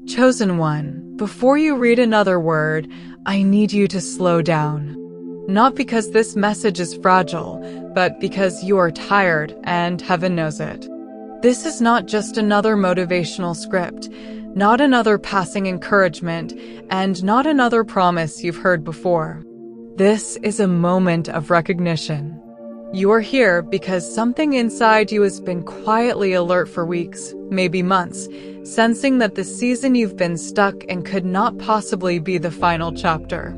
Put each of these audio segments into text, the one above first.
Chosen one, before you read another word, I need you to slow down. Not because this message is fragile, but because you are tired and heaven knows it. This is not just another motivational script, not another passing encouragement, and not another promise you've heard before. This is a moment of recognition. You are here because something inside you has been quietly alert for weeks, maybe months, sensing that the season you've been stuck in could not possibly be the final chapter.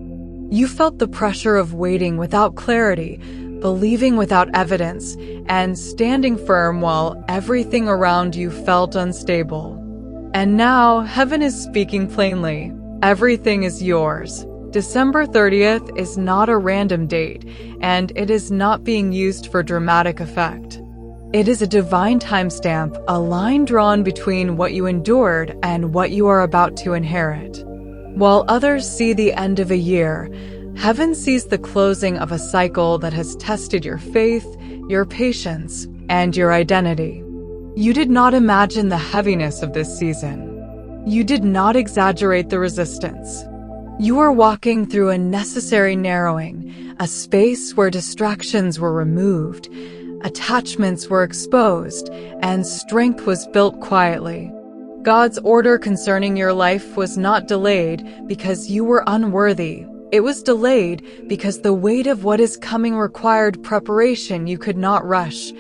You felt the pressure of waiting without clarity, believing without evidence, and standing firm while everything around you felt unstable. And now, heaven is speaking plainly. Everything is yours. December 30th is not a random date, and it is not being used for dramatic effect. It is a divine timestamp, a line drawn between what you endured and what you are about to inherit. While others see the end of a year, heaven sees the closing of a cycle that has tested your faith, your patience, and your identity. You did not imagine the heaviness of this season. You did not exaggerate the resistance. You are walking through a necessary narrowing, a space where distractions were removed, attachments were exposed, and strength was built quietly. God's order concerning your life was not delayed because you were unworthy. It was delayed because the weight of what is coming required preparation you could not rush.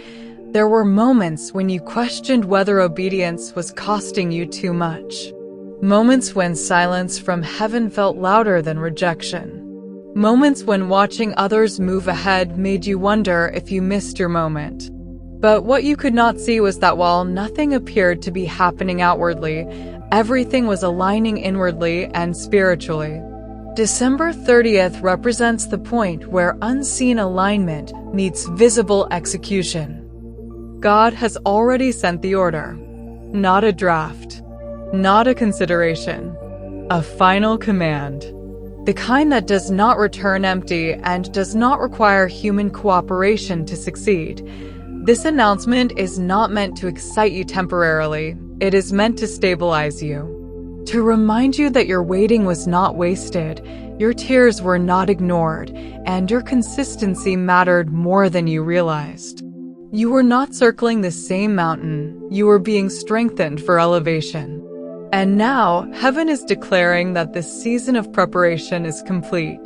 There were moments when you questioned whether obedience was costing you too much. Moments when silence from heaven felt louder than rejection. Moments when watching others move ahead made you wonder if you missed your moment. But what you could not see was that while nothing appeared to be happening outwardly, everything was aligning inwardly and spiritually. December 30th represents the point where unseen alignment meets visible execution. God has already sent the order. Not a draft. Not a consideration. A final command. The kind that does not return empty and does not require human cooperation to succeed. This announcement is not meant to excite you temporarily. It is meant to stabilize you. To remind you that your waiting was not wasted, your tears were not ignored, and your consistency mattered more than you realized. You were not circling the same mountain. You were being strengthened for elevation. And now, heaven is declaring that this season of preparation is complete.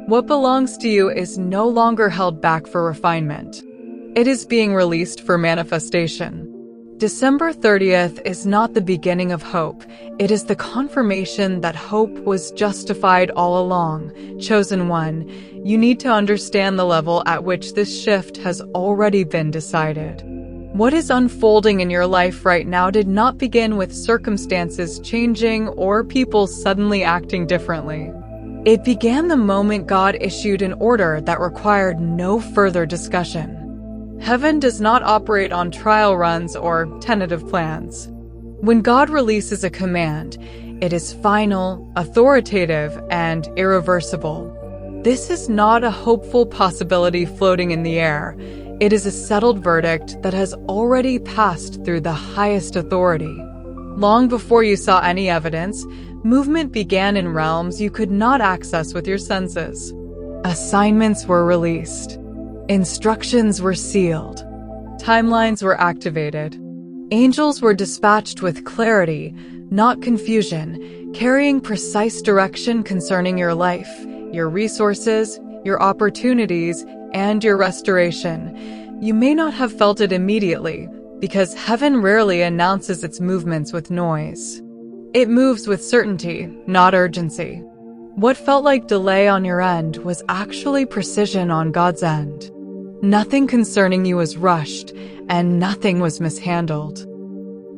What belongs to you is no longer held back for refinement. It is being released for manifestation. December 30th is not the beginning of hope. It is the confirmation that hope was justified all along. Chosen one, you need to understand the level at which this shift has already been decided. What is unfolding in your life right now did not begin with circumstances changing or people suddenly acting differently. It began the moment God issued an order that required no further discussion. Heaven does not operate on trial runs or tentative plans. When God releases a command, it is final, authoritative, and irreversible. This is not a hopeful possibility floating in the air. It is a settled verdict that has already passed through the highest authority. Long before you saw any evidence, movement began in realms you could not access with your senses. Assignments were released. Instructions were sealed. Timelines were activated. Angels were dispatched with clarity, not confusion, carrying precise direction concerning your life, your resources, your opportunities, and your restoration. You may not have felt it immediately, because heaven rarely announces its movements with noise. It moves with certainty, not urgency. What felt like delay on your end was actually precision on God's end. Nothing concerning you was rushed, and nothing was mishandled.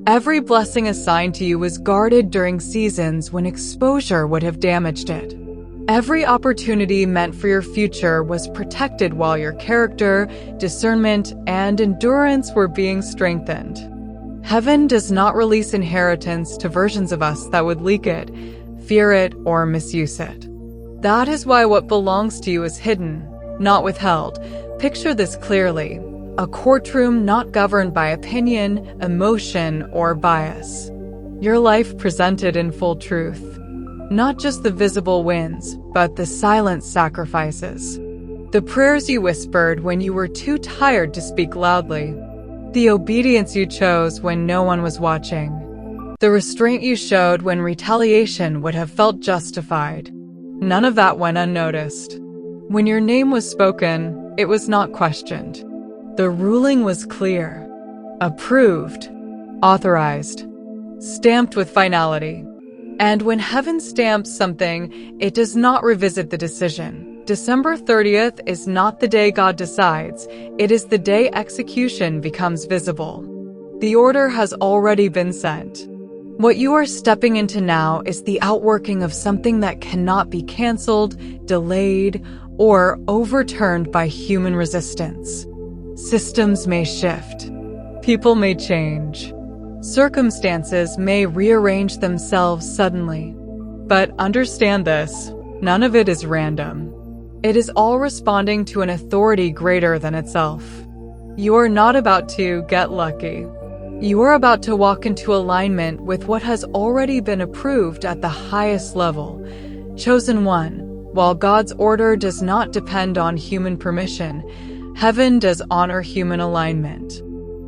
Every blessing assigned to you was guarded during seasons when exposure would have damaged it. Every opportunity meant for your future was protected while your character, discernment, and endurance were being strengthened. Heaven does not release inheritance to versions of us that would leak it, fear it, or misuse it. That is why what belongs to you is hidden, not withheld. Picture this clearly: a courtroom not governed by opinion, emotion, or bias. your life presented in full truth. Not just the visible wins, but the silent sacrifices. The prayers you whispered when you were too tired to speak loudly. The obedience you chose when no one was watching. The restraint you showed when retaliation would have felt justified. None of that went unnoticed. When your name was spoken, it was not questioned. The ruling was clear, approved, authorized, stamped with finality. And when heaven stamps something, it does not revisit the decision. December 30th is not the day God decides, it is the day execution becomes visible. The order has already been sent. What you are stepping into now is the outworking of something that cannot be canceled, delayed, or overturned by human resistance. Systems may shift. People may change. Circumstances may rearrange themselves suddenly. But understand this, none of it is random. It is all responding to an authority greater than itself. You are not about to get lucky. You are about to walk into alignment with what has already been approved at the highest level. Chosen one, while God's order does not depend on human permission, heaven does honor human alignment.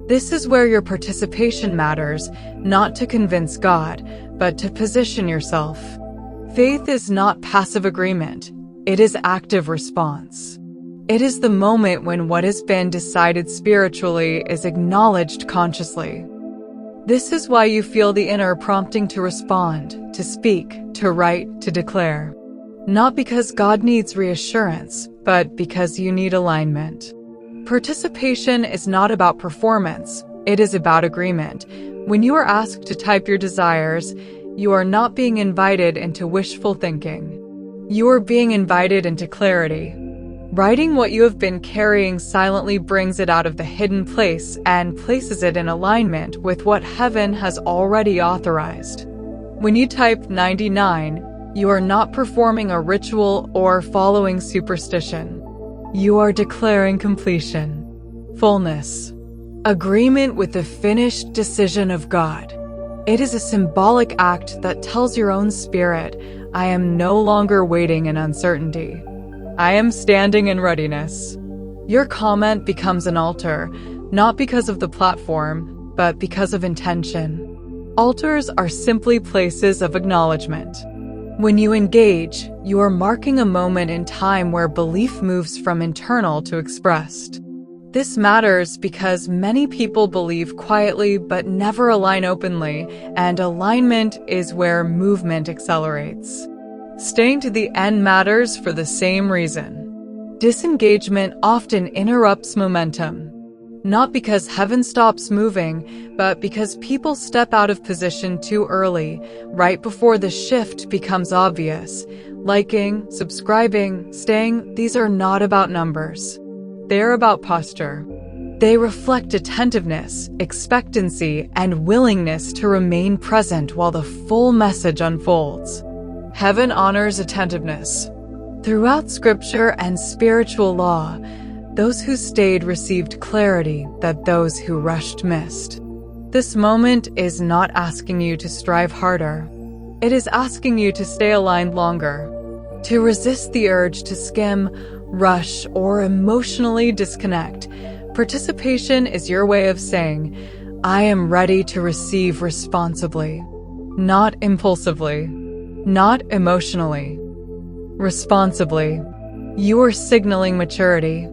This is where your participation matters, not to convince God, but to position yourself. Faith is not passive agreement, it is active response. It is the moment when what has been decided spiritually is acknowledged consciously. This is why you feel the inner prompting to respond, to speak, to write, to declare. Not because God needs reassurance, but because you need alignment. Participation is not about performance, it is about agreement. When you are asked to type your desires, you are not being invited into wishful thinking. You are being invited into clarity. Writing what you have been carrying silently brings it out of the hidden place and places it in alignment with what heaven has already authorized. When you type 99, you are not performing a ritual or following superstition. You are declaring completion, fullness, agreement with the finished decision of God. It is a symbolic act that tells your own spirit, I am no longer waiting in uncertainty. I am standing in readiness. Your comment becomes an altar, not because of the platform, but because of intention. Altars are simply places of acknowledgement. When you engage, you are marking a moment in time where belief moves from internal to expressed. This matters because many people believe quietly but never align openly, and alignment is where movement accelerates. Staying to the end matters for the same reason. Disengagement often interrupts momentum. Not because heaven stops moving, but because people step out of position too early, right before the shift becomes obvious. Liking, subscribing, staying, these are not about numbers. They're about posture. They reflect attentiveness, expectancy, and willingness to remain present while the full message unfolds. Heaven honors attentiveness. Throughout scripture and spiritual law, those who stayed received clarity that those who rushed missed. This moment is not asking you to strive harder. It is asking you to stay aligned longer, to resist the urge to skim, rush, or emotionally disconnect. Participation is your way of saying, I am ready to receive responsibly, not impulsively, not emotionally. Responsibly. You are signaling maturity,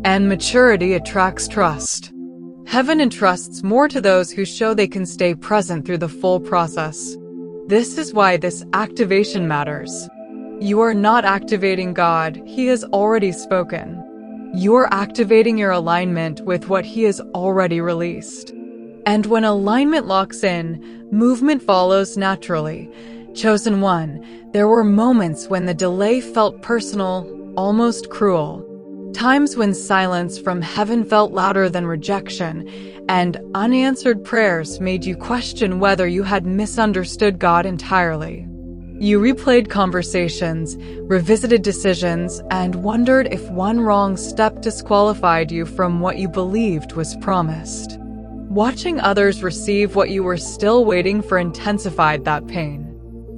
and maturity attracts trust. Heaven entrusts more to those who show they can stay present through the full process. This is why this activation matters. You are not activating God, He has already spoken. You are activating your alignment with what He has already released. And when alignment locks in, movement follows naturally. Chosen one, there were moments when the delay felt personal, almost cruel. Times when silence from heaven felt louder than rejection, and unanswered prayers made you question whether you had misunderstood God entirely. You replayed conversations, revisited decisions, and wondered if one wrong step disqualified you from what you believed was promised. Watching others receive what you were still waiting for intensified that pain.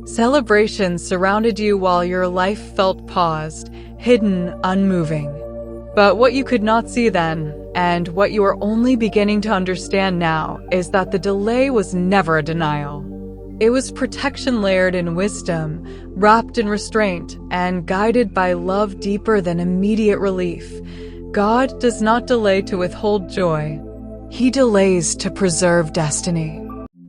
Celebrations surrounded you while your life felt paused, hidden, unmoving. But what you could not see then, and what you are only beginning to understand now, is that the delay was never a denial. It was protection layered in wisdom, wrapped in restraint, and guided by love deeper than immediate relief. God does not delay to withhold joy. He delays to preserve destiny.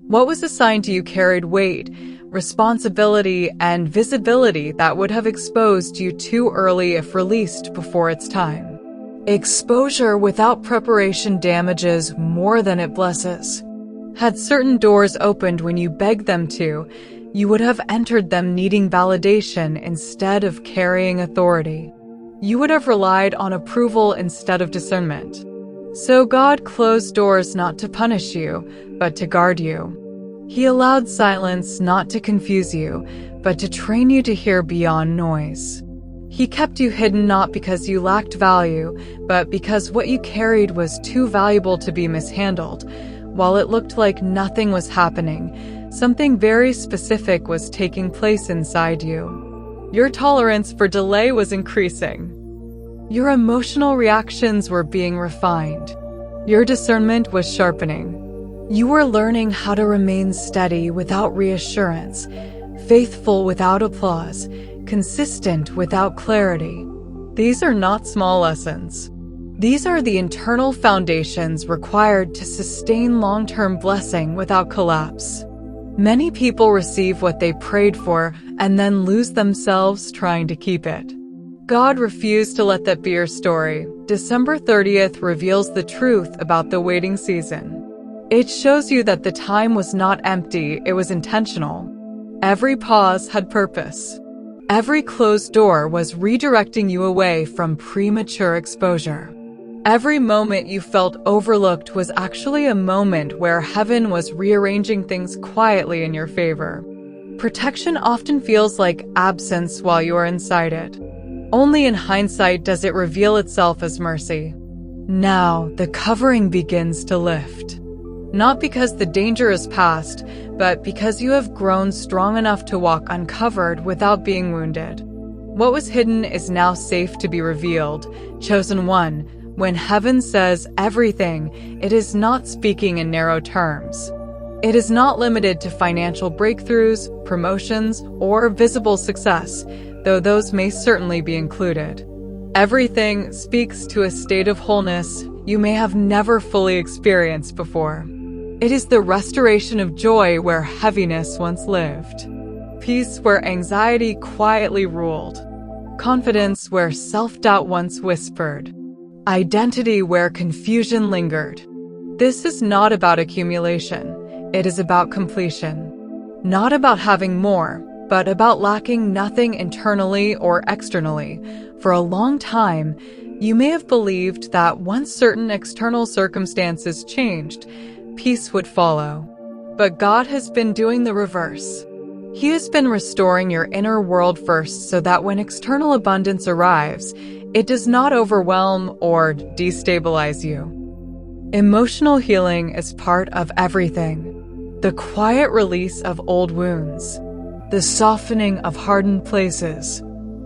What was assigned to you carried weight, responsibility, and visibility that would have exposed you too early if released before its time. Exposure without preparation damages more than it blesses. Had certain doors opened when you begged them to, you would have entered them needing validation instead of carrying authority. You would have relied on approval instead of discernment. So God closed doors not to punish you, but to guard you. He allowed silence not to confuse you, but to train you to hear beyond noise. He kept you hidden not because you lacked value, but because what you carried was too valuable to be mishandled. While it looked like nothing was happening, something very specific was taking place inside you. Your tolerance for delay was increasing. Your emotional reactions were being refined. Your discernment was sharpening. You were learning how to remain steady without reassurance, faithful without applause, consistent without clarity. These are not small lessons. These are the internal foundations required to sustain long-term blessing without collapse. Many people receive what they prayed for and then lose themselves trying to keep it. God refused to let that be your story. December 30th reveals the truth about the waiting season. It shows you that the time was not empty, it was intentional. Every pause had purpose. Every closed door was redirecting you away from premature exposure. Every moment you felt overlooked was actually a moment where heaven was rearranging things quietly in your favor. Protection often feels like absence while you are inside it. Only in hindsight does it reveal itself as mercy. Now, the covering begins to lift. Not because the danger is past, but because you have grown strong enough to walk uncovered without being wounded. What was hidden is now safe to be revealed. Chosen one, when heaven says everything, it is not speaking in narrow terms. It is not limited to financial breakthroughs, promotions, or visible success, though those may certainly be included. Everything speaks to a state of wholeness you may have never fully experienced before. It is the restoration of joy where heaviness once lived, peace where anxiety quietly ruled, confidence where self-doubt once whispered, identity where confusion lingered. This is not about accumulation. It is about completion. Not about having more, but about lacking nothing internally or externally. For a long time, you may have believed that once certain external circumstances changed, peace would follow. But God has been doing the reverse. He has been restoring your inner world first so that when external abundance arrives, it does not overwhelm or destabilize you. Emotional healing is part of everything. The quiet release of old wounds, the softening of hardened places,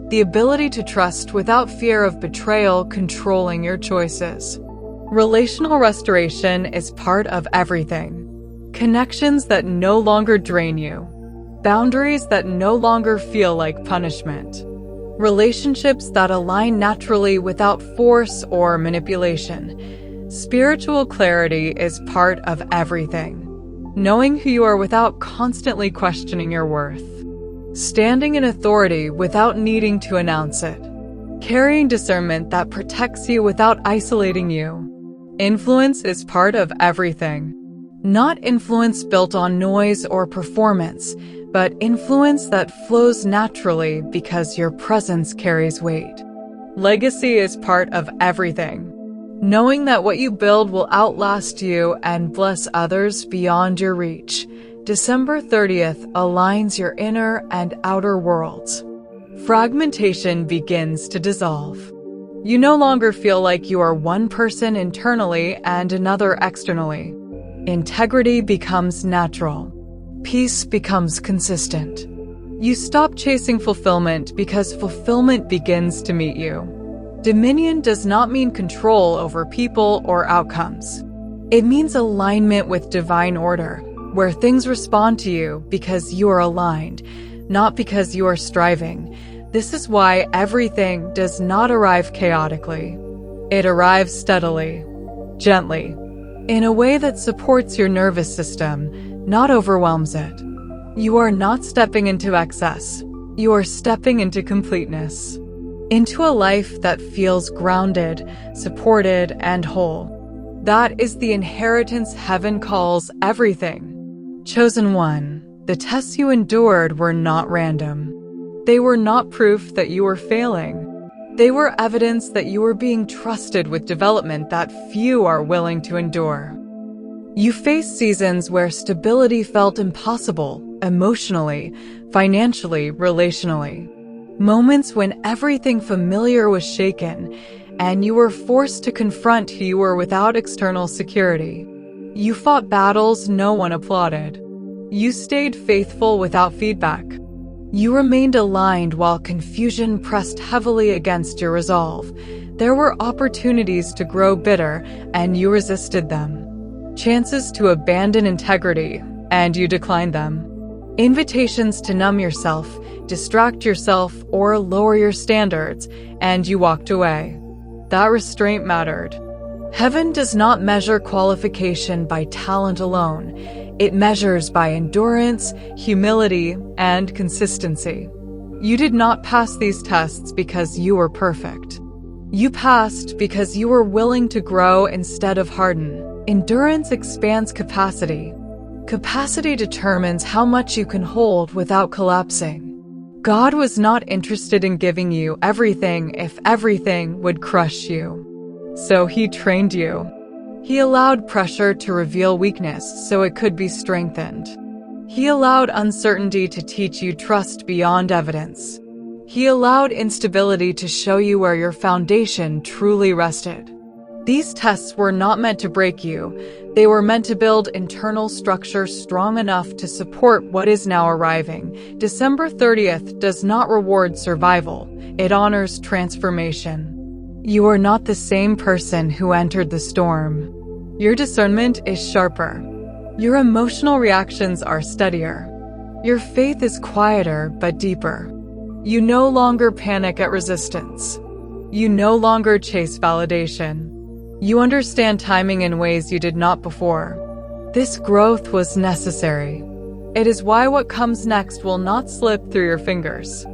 the ability to trust without fear of betrayal controlling your choices. Relational restoration is part of everything. Connections that no longer drain you. Boundaries that no longer feel like punishment. Relationships that align naturally without force or manipulation. Spiritual clarity is part of everything. Knowing who you are without constantly questioning your worth. Standing in authority without needing to announce it. Carrying discernment that protects you without isolating you. Influence is part of everything. Not influence built on noise or performance, but influence that flows naturally because your presence carries weight. Legacy is part of everything. Knowing that what you build will outlast you and bless others beyond your reach. December 30th aligns your inner and outer worlds. Fragmentation begins to dissolve. You no longer feel like you are one person internally and another externally. Integrity becomes natural. Peace becomes consistent. You stop chasing fulfillment because fulfillment begins to meet you. Dominion does not mean control over people or outcomes. It means alignment with divine order, where things respond to you because you are aligned, not because you are striving. This is why everything does not arrive chaotically. It arrives steadily, gently, in a way that supports your nervous system, not overwhelms it. You are not stepping into excess. You are stepping into completeness. Into a life that feels grounded, supported, and whole. That is the inheritance heaven calls everything. Chosen one, the tests you endured were not random. They were not proof that you were failing. They were evidence that you were being trusted with development that few are willing to endure. You faced seasons where stability felt impossible, emotionally, financially, relationally. Moments when everything familiar was shaken, and you were forced to confront who you were without external security. You fought battles no one applauded. You stayed faithful without feedback. You remained aligned while confusion pressed heavily against your resolve. There were opportunities to grow bitter, and you resisted them. Chances to abandon integrity, and you declined them. Invitations to numb yourself, distract yourself, or lower your standards, and you walked away. That restraint mattered. Heaven does not measure qualification by talent alone. It measures by endurance, humility, and consistency. You did not pass these tests because you were perfect. You passed because you were willing to grow instead of harden. Endurance expands capacity. Capacity determines how much you can hold without collapsing. God was not interested in giving you everything if everything would crush you. So He trained you. He allowed pressure to reveal weakness so it could be strengthened. He allowed uncertainty to teach you trust beyond evidence. He allowed instability to show you where your foundation truly rested. These tests were not meant to break you. They were meant to build internal structure strong enough to support what is now arriving. December 30th does not reward survival. It honors transformation. You are not the same person who entered the storm. Your discernment is sharper. Your emotional reactions are steadier. Your faith is quieter but deeper. You no longer panic at resistance. You no longer chase validation. You understand timing in ways you did not before. This growth was necessary. It is why what comes next will not slip through your fingers.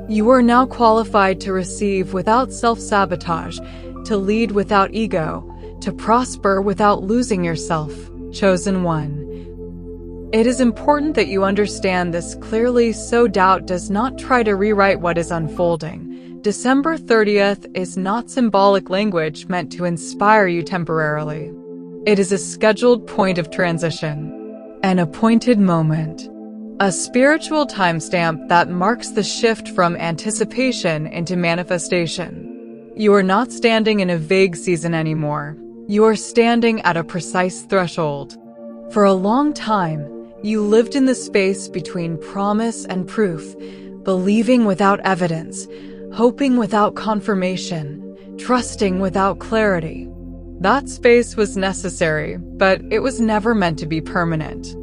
You are now qualified to receive without self-sabotage, to lead without ego, to prosper without losing yourself. Chosen one. It is important that you understand this clearly so doubt does not try to rewrite what is unfolding. December 30th is not symbolic language meant to inspire you temporarily. It is a scheduled point of transition, an appointed moment, a spiritual timestamp that marks the shift from anticipation into manifestation. You are not standing in a vague season anymore. You are standing at a precise threshold. For a long time, you lived in the space between promise and proof, believing without evidence, hoping without confirmation, trusting without clarity. That space was necessary, but it was never meant to be permanent.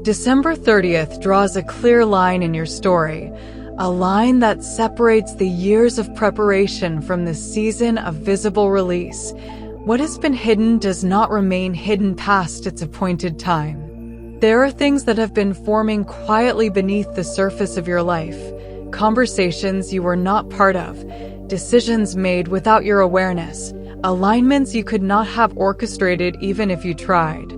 December 30th draws a clear line in your story, a line that separates the years of preparation from the season of visible release. What has been hidden does not remain hidden past its appointed time. There are things that have been forming quietly beneath the surface of your life. Conversations you were not part of, decisions made without your awareness, alignments you could not have orchestrated even if you tried.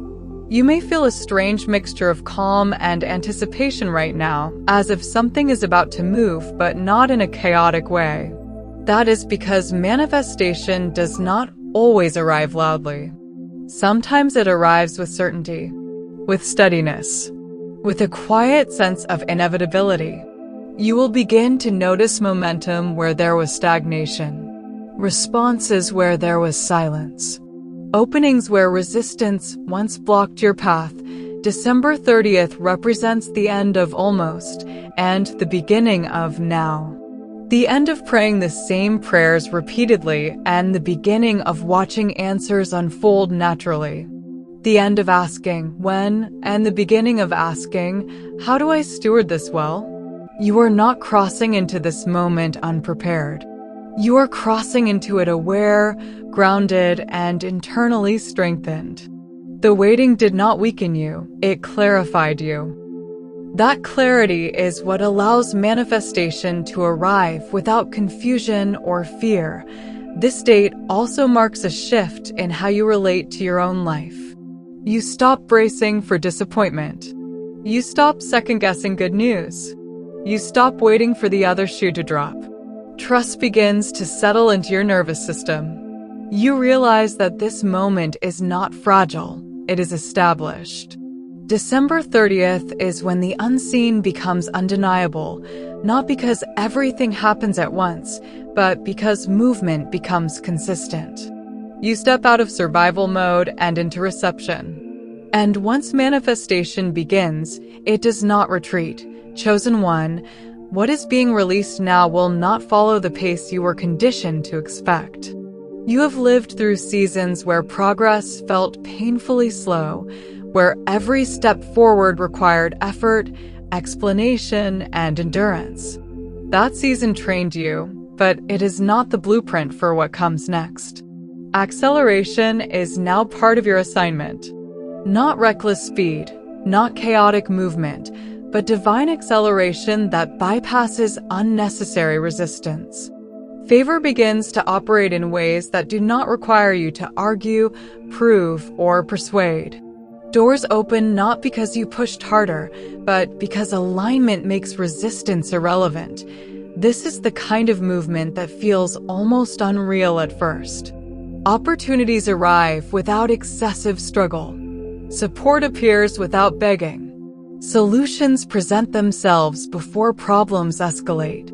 You may feel a strange mixture of calm and anticipation right now, as if something is about to move, but not in a chaotic way. That is because manifestation does not always arrive loudly. Sometimes it arrives with certainty, with steadiness, with a quiet sense of inevitability. You will begin to notice momentum where there was stagnation, responses where there was silence, Openings where resistance once blocked your path. December 30th represents the end of almost and the beginning of now. The end of praying the same prayers repeatedly and the beginning of watching answers unfold naturally. The end of asking when and the beginning of asking, how do I steward this well? You are not crossing into this moment unprepared. You are crossing into it aware, grounded, and internally strengthened. The waiting did not weaken you, it clarified you. That clarity is what allows manifestation to arrive without confusion or fear. This date also marks a shift in how you relate to your own life. You stop bracing for disappointment. You stop second-guessing good news. You stop waiting for the other shoe to drop. Trust begins to settle into your nervous system. You realize that this moment is not fragile, it is established. December 30th is when the unseen becomes undeniable, not because everything happens at once, but because movement becomes consistent. You step out of survival mode and into reception. And once manifestation begins, it does not retreat. Chosen one, what is being released now will not follow the pace you were conditioned to expect. You have lived through seasons where progress felt painfully slow, where every step forward required effort, explanation, and endurance. That season trained you, but it is not the blueprint for what comes next. Acceleration is now part of your assignment. Not reckless speed, not chaotic movement, but divine acceleration that bypasses unnecessary resistance. Favor begins to operate in ways that do not require you to argue, prove, or persuade. Doors open not because you pushed harder, but because alignment makes resistance irrelevant. This is the kind of movement that feels almost unreal at first. Opportunities arrive without excessive struggle. Support appears without begging. Solutions present themselves before problems escalate.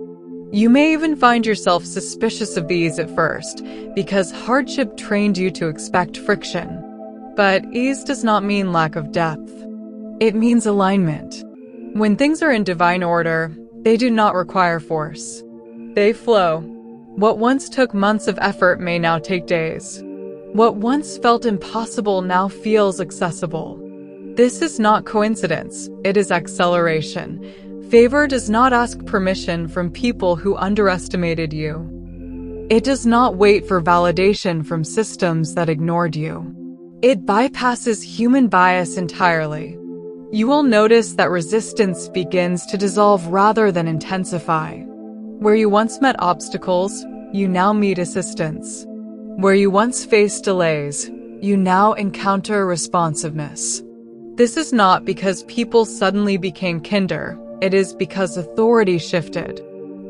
You may even find yourself suspicious of these at first, because hardship trained you to expect friction. But ease does not mean lack of depth. It means alignment. When things are in divine order, they do not require force. They flow. What once took months of effort may now take days. What once felt impossible now feels accessible. This is not coincidence, it is acceleration. Favor does not ask permission from people who underestimated you. It does not wait for validation from systems that ignored you. It bypasses human bias entirely. You will notice that resistance begins to dissolve rather than intensify. Where you once met obstacles, you now meet assistance. Where you once faced delays, you now encounter responsiveness. This is not because people suddenly became kinder, it is because authority shifted.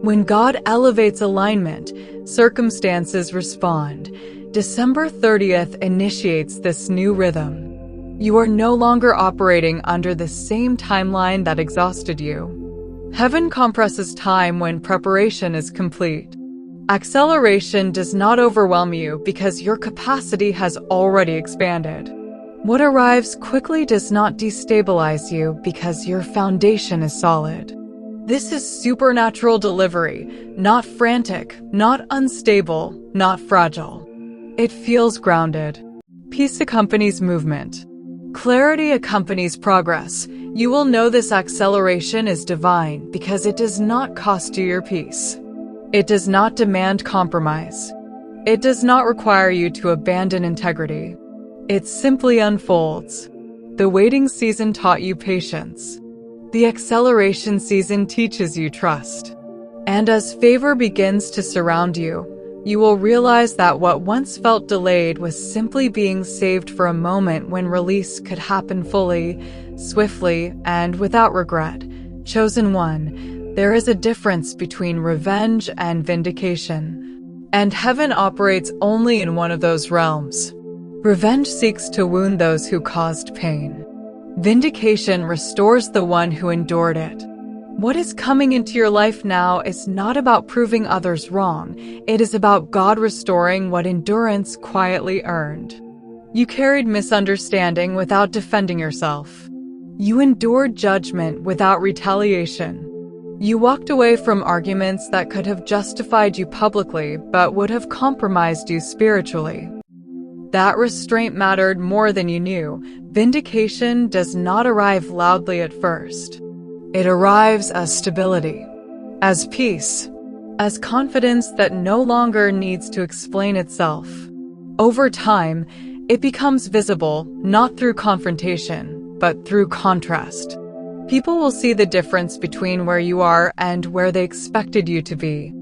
When God elevates alignment, circumstances respond. December 30th initiates this new rhythm. You are no longer operating under the same timeline that exhausted you. Heaven compresses time when preparation is complete. Acceleration does not overwhelm you because your capacity has already expanded. What arrives quickly does not destabilize you because your foundation is solid. This is supernatural delivery, not frantic, not unstable, not fragile. It feels grounded. Peace accompanies movement. Clarity accompanies progress. You will know this acceleration is divine because it does not cost you your peace. It does not demand compromise. It does not require you to abandon integrity. It simply unfolds. The waiting season taught you patience. The acceleration season teaches you trust. And as favor begins to surround you, you will realize that what once felt delayed was simply being saved for a moment when release could happen fully, swiftly, and without regret. Chosen one, there is a difference between revenge and vindication. And heaven operates only in one of those realms. Revenge seeks to wound those who caused pain. Vindication restores the one who endured it. What is coming into your life now is not about proving others wrong. It is about God restoring what endurance quietly earned. You carried misunderstanding without defending yourself. You endured judgment without retaliation. You walked away from arguments that could have justified you publicly but would have compromised you spiritually. That restraint mattered more than you knew. Vindication does not arrive loudly at first. It arrives as stability, as peace, as confidence that no longer needs to explain itself. Over time, it becomes visible not through confrontation, but through contrast. People will see the difference between where you are and where they expected you to be.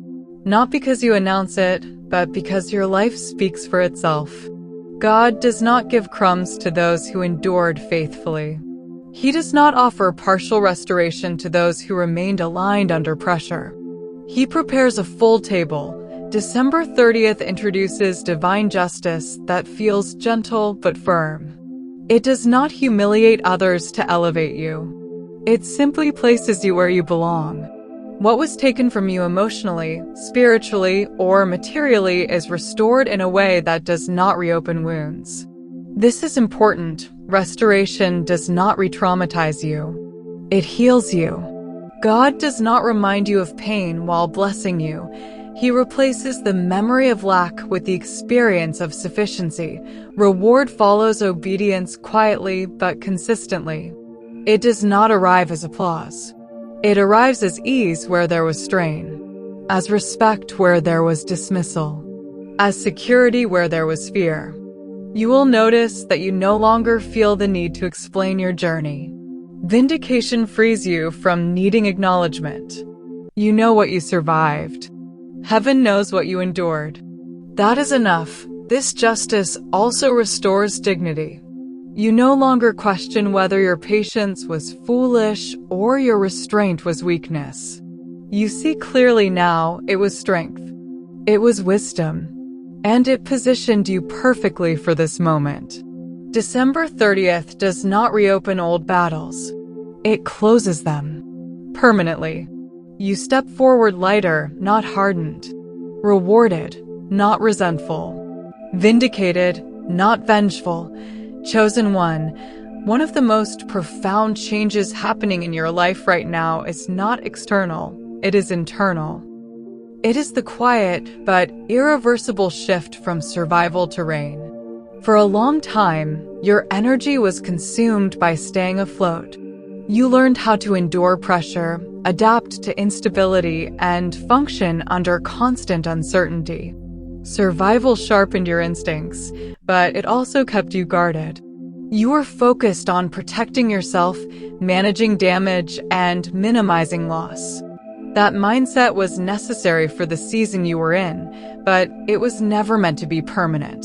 Not because you announce it, but because your life speaks for itself. God does not give crumbs to those who endured faithfully. He does not offer partial restoration to those who remained aligned under pressure. He prepares a full table. December 30th introduces divine justice that feels gentle but firm. It does not humiliate others to elevate you. It simply places you where you belong. What was taken from you emotionally, spiritually, or materially is restored in a way that does not reopen wounds. This is important. Restoration does not re-traumatize you. It heals you. God does not remind you of pain while blessing you. He replaces the memory of lack with the experience of sufficiency. Reward follows obedience quietly but consistently. It does not arrive as applause. It arrives as ease where there was strain, as respect where there was dismissal, as security where there was fear. You will notice that you no longer feel the need to explain your journey. Vindication frees you from needing acknowledgement. You know what you survived. Heaven knows what you endured. That is enough. This justice also restores dignity. You no longer question whether your patience was foolish or your restraint was weakness. You see clearly now it was strength. It was wisdom. And it positioned you perfectly for this moment. December 30th does not reopen old battles. It closes them. Permanently. You step forward lighter, not hardened. Rewarded, not resentful. Vindicated, not vengeful. Chosen one. One of the most profound changes happening in your life right now is not external, it is internal. It is the quiet but irreversible shift from survival to reign. For a long time, your energy was consumed by staying afloat. You learned how to endure pressure, adapt to instability, and function under constant uncertainty. Survival sharpened your instincts, but it also kept you guarded. You were focused on protecting yourself, managing damage, and minimizing loss. That mindset was necessary for the season you were in, but it was never meant to be permanent.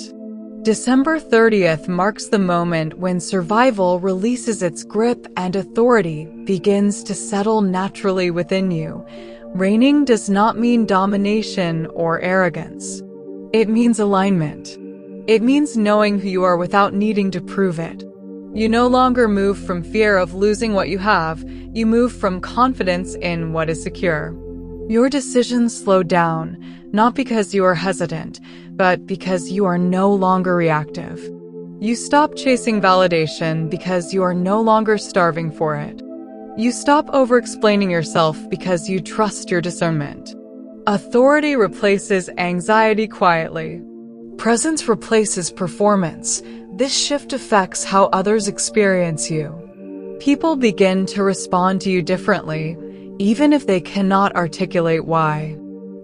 December 30th marks the moment when survival releases its grip and authority begins to settle naturally within you. Reigning does not mean domination or arrogance. It means alignment. It means knowing who you are without needing to prove it. You no longer move from fear of losing what you have, you move from confidence in what is secure. Your decisions slow down, not because you are hesitant, but because you are no longer reactive. You stop chasing validation because you are no longer starving for it. You stop over-explaining yourself because you trust your discernment. Authority replaces anxiety quietly. Presence replaces performance. This shift affects how others experience you. People begin to respond to you differently, even if they cannot articulate why.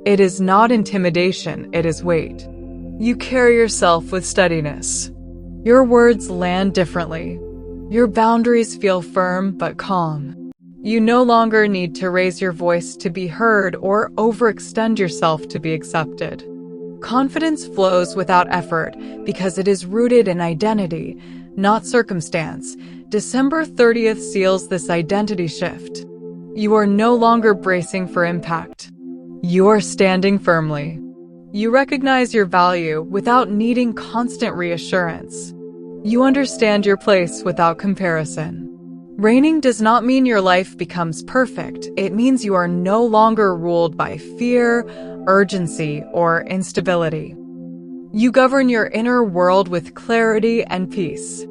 It is not intimidation, it is weight. You carry yourself with steadiness. Your words land differently. Your boundaries feel firm but calm. You no longer need to raise your voice to be heard or overextend yourself to be accepted. Confidence flows without effort because it is rooted in identity, not circumstance. December 30th seals this identity shift. You are no longer bracing for impact. You are standing firmly. You recognize your value without needing constant reassurance. You understand your place without comparison. Reigning does not mean your life becomes perfect. It means you are no longer ruled by fear, urgency, or instability. You govern your inner world with clarity and peace.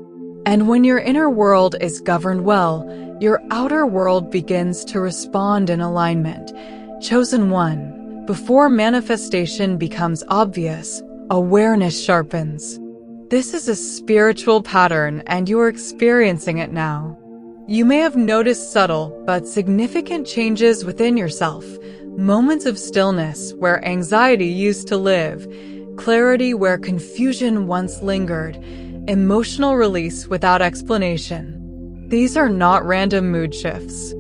And when your inner world is governed well, your outer world begins to respond in alignment. Chosen one, before manifestation becomes obvious, awareness sharpens. This is a spiritual pattern, and you're experiencing it now. You may have noticed subtle but significant changes within yourself, moments of stillness where anxiety used to live, clarity where confusion once lingered, emotional release without explanation. These are not random mood shifts.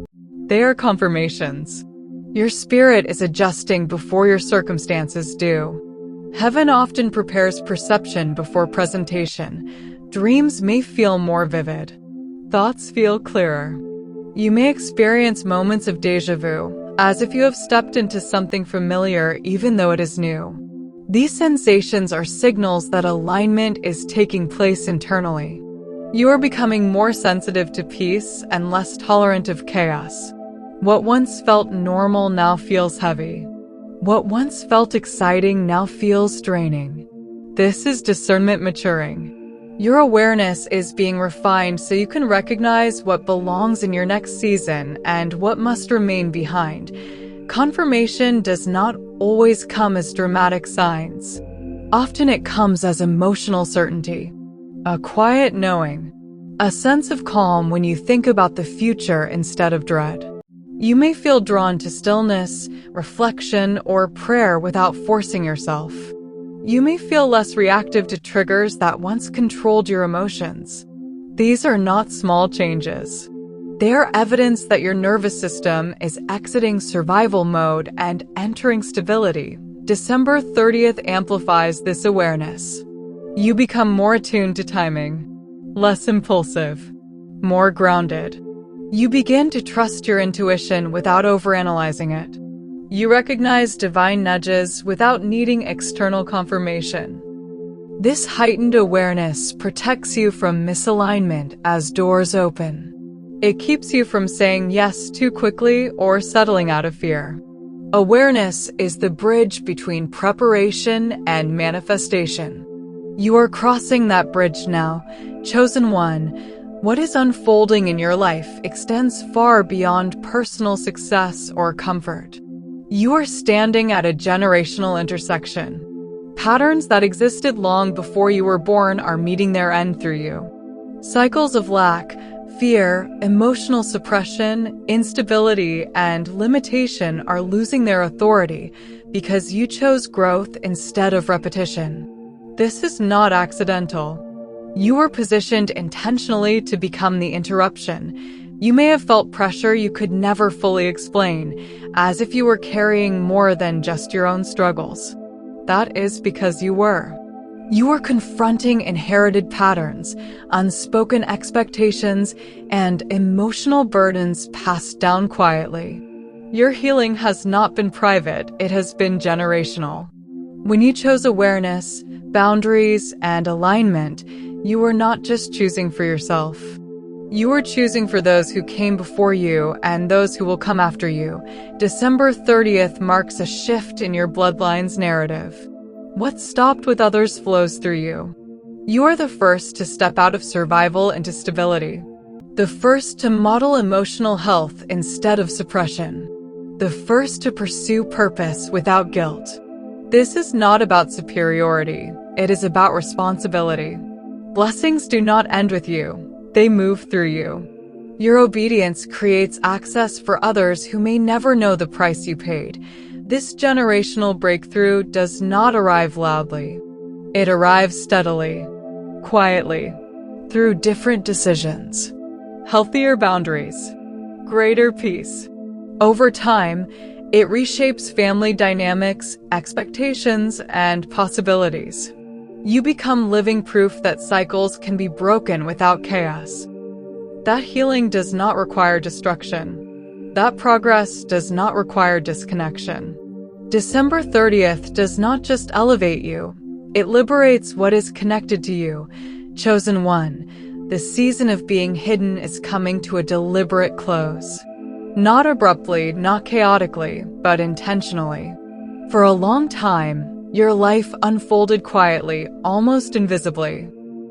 They are confirmations. Your spirit is adjusting before your circumstances do. Heaven often prepares perception before presentation. Dreams may feel more vivid. Thoughts feel clearer. You may experience moments of déjà vu, as if you have stepped into something familiar even though it is new. These sensations are signals that alignment is taking place internally. You are becoming more sensitive to peace and less tolerant of chaos. What once felt normal now feels heavy. What once felt exciting now feels draining. This is discernment maturing. Your awareness is being refined so you can recognize what belongs in your next season and what must remain behind. Confirmation does not always come as dramatic signs. Often it comes as emotional certainty, a quiet knowing, a sense of calm when you think about the future instead of dread. You may feel drawn to stillness, reflection, or prayer without forcing yourself. You may feel less reactive to triggers that once controlled your emotions. These are not small changes. They are evidence that your nervous system is exiting survival mode and entering stability. December 30th amplifies this awareness. You become more attuned to timing, less impulsive, more grounded. You begin to trust your intuition without overanalyzing it. You recognize divine nudges without needing external confirmation. This heightened awareness protects you from misalignment as doors open. It keeps you from saying yes too quickly or settling out of fear. Awareness is the bridge between preparation and manifestation. You are crossing that bridge now. Chosen one, what is unfolding in your life extends far beyond personal success or comfort. You are standing at a generational intersection. Patterns that existed long before you were born are meeting their end through you. Cycles of lack, fear, emotional suppression, instability, and limitation are losing their authority because you chose growth instead of repetition. This is not accidental. You were positioned intentionally to become the interruption. You may have felt pressure you could never fully explain, as if you were carrying more than just your own struggles. That is because you were. You are confronting inherited patterns, unspoken expectations, and emotional burdens passed down quietly. Your healing has not been private, it has been generational. When you chose awareness, boundaries, and alignment, you were not just choosing for yourself. You are choosing for those who came before you and those who will come after you. December 30th marks a shift in your bloodline's narrative. What stopped with others flows through you. You are the first to step out of survival into stability. The first to model emotional health instead of suppression. The first to pursue purpose without guilt. This is not about superiority. It is about responsibility. Blessings do not end with you. They move through you. Your obedience creates access for others who may never know the price you paid. This generational breakthrough does not arrive loudly. It arrives steadily, quietly, through different decisions. Healthier boundaries, greater peace. Over time, it reshapes family dynamics, expectations, and possibilities. You become living proof that cycles can be broken without chaos. That healing does not require destruction. That progress does not require disconnection. December 30th does not just elevate you, it liberates what is connected to you. Chosen one, the season of being hidden is coming to a deliberate close. Not abruptly, not chaotically, but intentionally. For a long time, Your life unfolded quietly, almost invisibly.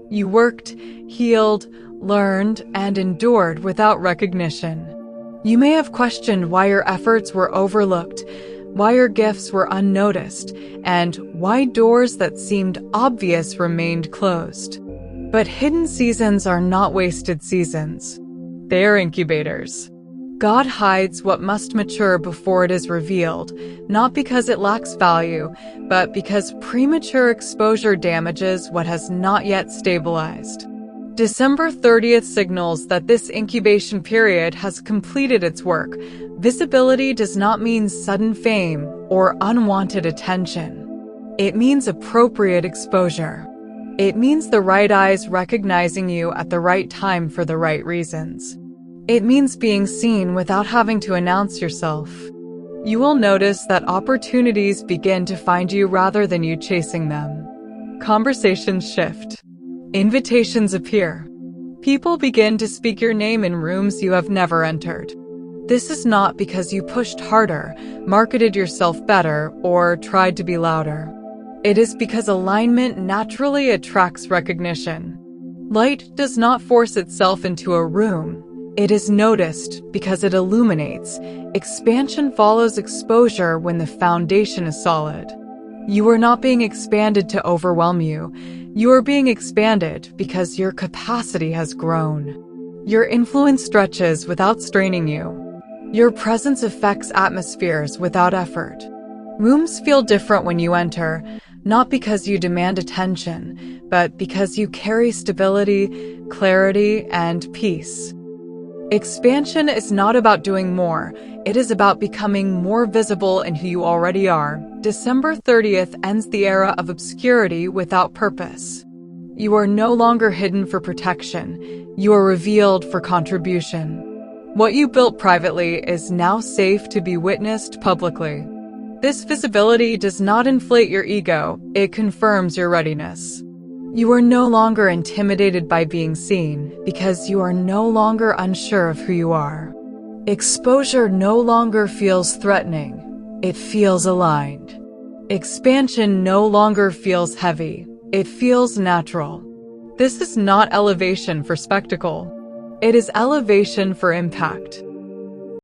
You worked, healed, learned, and endured without recognition. You may have questioned why your efforts were overlooked, why your gifts were unnoticed, and why doors that seemed obvious remained closed. But hidden seasons are not wasted seasons. They are incubators. God hides what must mature before it is revealed, not because it lacks value, but because premature exposure damages what has not yet stabilized. December 30th signals that this incubation period has completed its work. Visibility does not mean sudden fame or unwanted attention. It means appropriate exposure. It means the right eyes recognizing you at the right time for the right reasons. It means being seen without having to announce yourself. You will notice that opportunities begin to find you rather than you chasing them. Conversations shift. Invitations appear. People begin to speak your name in rooms you have never entered. This is not because you pushed harder, marketed yourself better, or tried to be louder. It is because alignment naturally attracts recognition. Light does not force itself into a room. It is noticed because it illuminates. Expansion follows exposure when the foundation is solid. You are not being expanded to overwhelm you. You are being expanded because your capacity has grown. Your influence stretches without straining you. Your presence affects atmospheres without effort. Rooms feel different when you enter, not because you demand attention, but because you carry stability, clarity, and peace. Expansion is not about doing more. It is about becoming more visible in who you already are. December 30th ends the era of obscurity without purpose. You are no longer hidden for protection. You are revealed for contribution. What you built privately is now safe to be witnessed publicly. This visibility does not inflate your ego. It confirms your readiness. You are no longer intimidated by being seen because you are no longer unsure of who you are. Exposure no longer feels threatening. It feels aligned. Expansion no longer feels heavy. It feels natural. This is not elevation for spectacle. It is elevation for impact.